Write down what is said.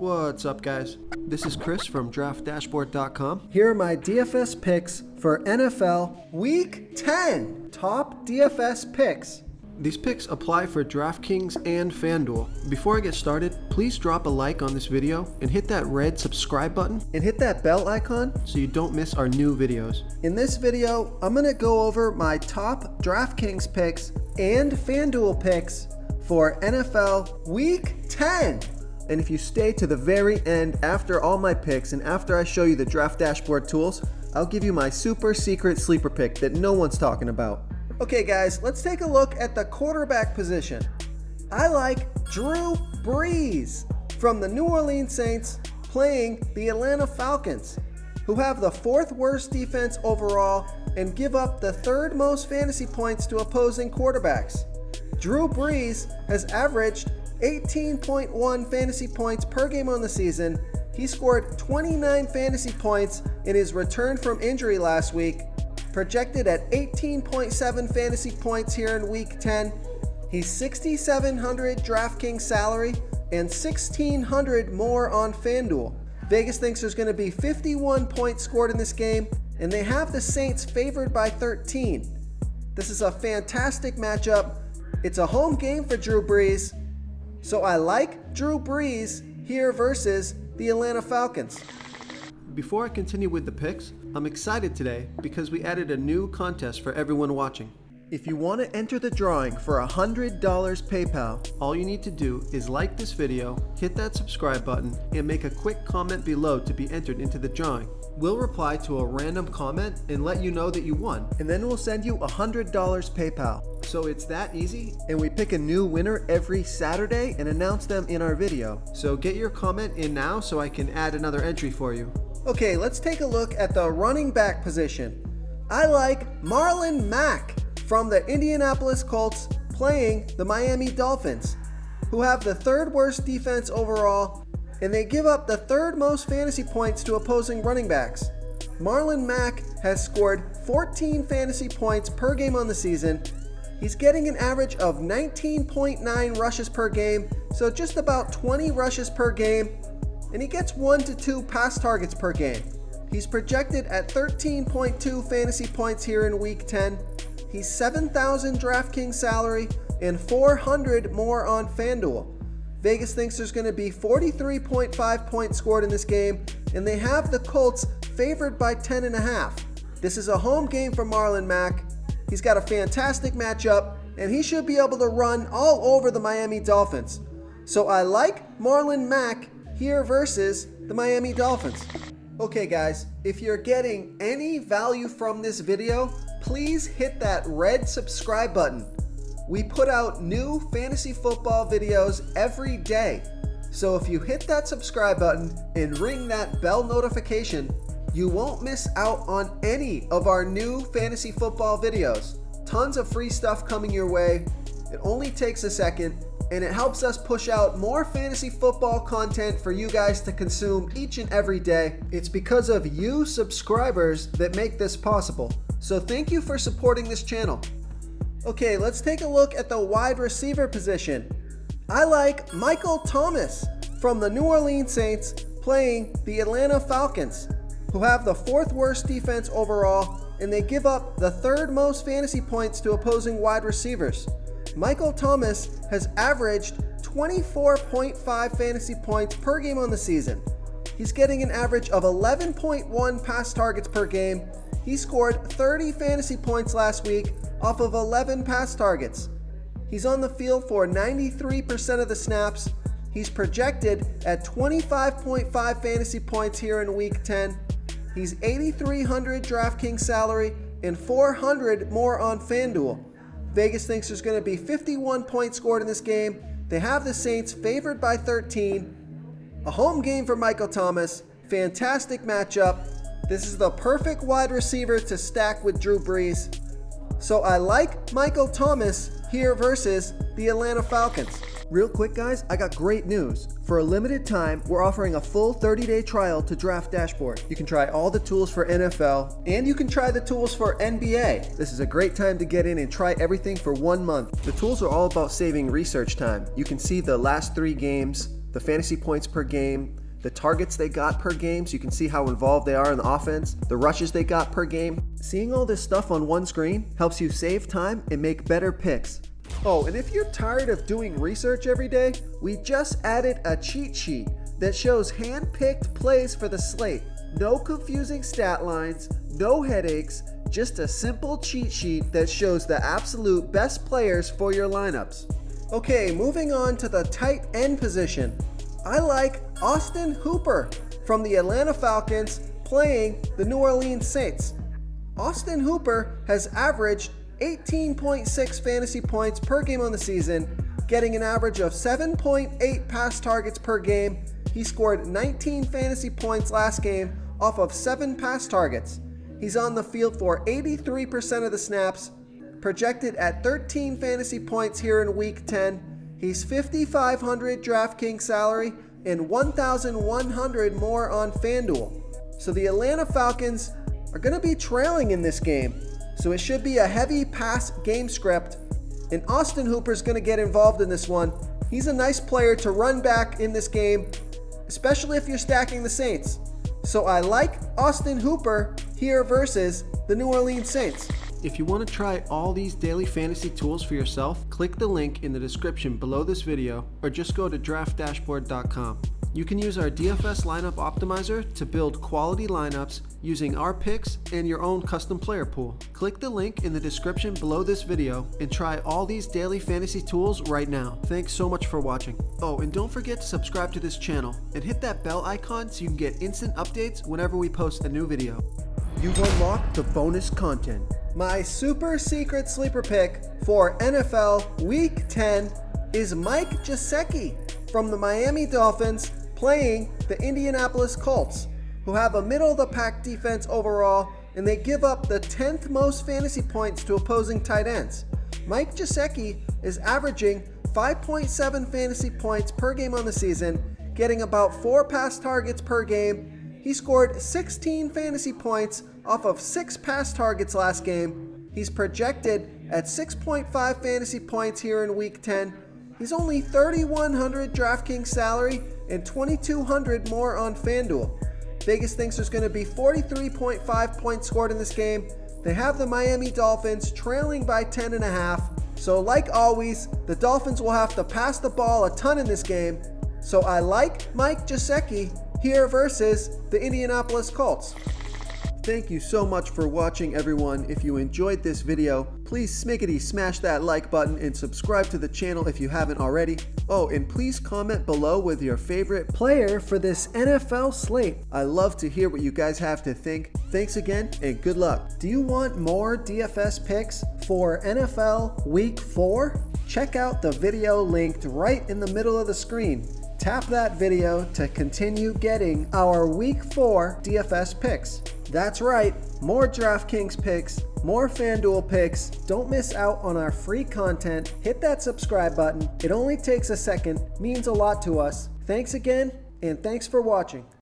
What's up, guys? This is Chris from DraftDashboard.com. Here are my DFS picks for NFL Week 10. Top DFS picks. These picks apply for DraftKings and FanDuel. Before I get started, please drop a like on this video and hit that red subscribe button And hit that bell icon so you don't miss our new videos. In this video, I'm going to go over my top DraftKings picks and FanDuel picks for NFL Week 10. And if you stay to the very end after all my picks and after I show you the Draft Dashboard tools, I'll give you my super secret sleeper pick that no one's talking about. Okay guys, let's take a look at the quarterback position. I like Drew Brees from the New Orleans Saints playing the Atlanta Falcons, who have the fourth worst defense overall and give up the third most fantasy points to opposing quarterbacks. Drew Brees has averaged 18.1 fantasy points per game on the season. He scored 29 fantasy points in his return from injury last week, projected at 18.7 fantasy points here in Week 10. He's $6,700 DraftKings salary and $1,600 more on FanDuel. Vegas thinks there's going to be 51 points scored in this game, and they have the Saints favored by 13. This is a fantastic matchup. It's a home game for Drew Brees, so I like Drew Brees here versus the Atlanta Falcons. Before I continue with the picks, I'm excited today because we added a new contest for everyone watching. If you want to enter the drawing for $100 PayPal, all you need to do is like this video, hit that subscribe button, and make a quick comment below to be entered into the drawing. We'll reply to a random comment and let you know that you won. And then we'll send you $100 PayPal. So it's that easy, and we pick a new winner every Saturday and announce them in our video. So get your comment in now so I can add another entry for you. Okay, let's take a look at the running back position. I like Marlin Mac from the Indianapolis Colts playing the Miami Dolphins, who have the third worst defense overall, and they give up the third most fantasy points to opposing running backs. Marlin Mac has scored 14 fantasy points per game on the season. He's getting an average of 19.9 rushes per game, so just about 20 rushes per game, and he gets 1 to 2 pass targets per game. He's projected at 13.2 fantasy points here in Week 10. He's $7,000 DraftKings salary and $400 more on FanDuel. Vegas thinks there's going to be 43.5 points scored in this game, and they have the Colts favored by 10.5. This is a home game for Marlin Mac. He's got a fantastic matchup, and he should be able to run all over the Miami Dolphins. So I like Marlin Mac here versus the Miami Dolphins. Okay guys, if you're getting any value from this video, please hit that red subscribe button. We put out new fantasy football videos every day. So if you hit that subscribe button and ring that bell notification, you won't miss out on any of our new fantasy football videos. Tons of free stuff coming your way. It only takes a second, and it helps us push out more fantasy football content for you guys to consume each and every day. It's because of you subscribers that make this possible. So thank you for supporting this channel. Okay, let's take a look at the wide receiver position. I like Michael Thomas from the New Orleans Saints playing the Atlanta Falcons, who have the fourth worst defense overall, and they give up the third most fantasy points to opposing wide receivers. Michael Thomas has averaged 24.5 fantasy points per game on the season. He's getting an average of 11.1 pass targets per game. He scored 30 fantasy points last week off of 11 pass targets. He's on the field for 93% of the snaps. He's projected at 25.5 fantasy points here in Week 10. He's $8,300 DraftKings salary and $400 more on FanDuel. Vegas thinks there's going to be 51 points scored in this game. They have the Saints favored by 13. A home game for Michael Thomas. Fantastic matchup. This is the perfect wide receiver to stack with Drew Brees. So I like Michael Thomas here versus the Atlanta Falcons. Real quick guys, I got great news. For a limited time, we're offering a full 30-day trial to Draft Dashboard. You can try all the tools for NFL, and you can try the tools for NBA. This is a great time to get in and try everything for 1 month. The tools are all about saving research time. You can see the last 3 games, the fantasy points per game, the targets they got per game, so you can see how involved they are in the offense, the rushes they got per game. Seeing all this stuff on one screen helps you save time and make better picks. Oh, and if you're tired of doing research every day, we just added a cheat sheet that shows hand-picked plays for the slate. No confusing stat lines, no headaches, just a simple cheat sheet that shows the absolute best players for your lineups. Okay, moving on to the tight end position. I like Austin Hooper from the Atlanta Falcons playing the New Orleans Saints. Austin Hooper has averaged 18.6 fantasy points per game on the season, getting an average of 7.8 pass targets per game. He scored 19 fantasy points last game off of 7 pass targets. He's on the field for 83% of the snaps, projected at 13 fantasy points here in Week 10. He's $5,500 DraftKings salary and $1,100 more on FanDuel. So the Atlanta Falcons are going to be trailing in this game, so it should be a heavy pass game script, and Austin Hooper's going to get involved in this one. He's a nice player to run back in this game, especially if you're stacking the Saints. So I like Austin Hooper here versus the New Orleans Saints. If you want to try all these daily fantasy tools for yourself, click the link in the description below this video or just go to draftdashboard.com. You can use our DFS lineup optimizer to build quality lineups using our picks and your own custom player pool. Click the link in the description below this video and try all these daily fantasy tools right now. Thanks so much for watching. Oh, and don't forget to subscribe to this channel and hit that bell icon so you can get instant updates whenever we post a new video. You've unlocked the bonus content. My super secret sleeper pick for NFL Week 10 is Mike Gesicki from the Miami Dolphins playing the Indianapolis Colts, who have a middle-of-the-pack defense overall, and they give up the 10th most fantasy points to opposing tight ends. Mike Gesicki is averaging 5.7 fantasy points per game on the season, getting about 4 pass targets per game. He scored 16 fantasy points off of 6 pass targets last game. He's projected at 6.5 fantasy points here in Week 10. He's only $3,100 DraftKings salary and $2,200 more on FanDuel. Vegas thinks there's going to be 43.5 points scored in this game. They have the Miami Dolphins trailing by 10.5. So like always, the Dolphins will have to pass the ball a ton in this game. So I like Mike Gesicki here versus the Indianapolis Colts. Thank you so much for watching, everyone. If you enjoyed this video, please smiggity smash that like button and subscribe to the channel if you haven't already. Oh, and please comment below with your favorite player for this NFL slate. I love to hear what you guys have to think. Thanks again and good luck. Do you want more DFS picks for NFL Week 4? Check out the video linked right in the middle of the screen. Tap that video to continue getting our Week 4 DFS picks. That's right, more DraftKings picks, more FanDuel picks. Don't miss out on our free content. Hit that subscribe button. It only takes a second, means a lot to us. Thanks again, and thanks for watching.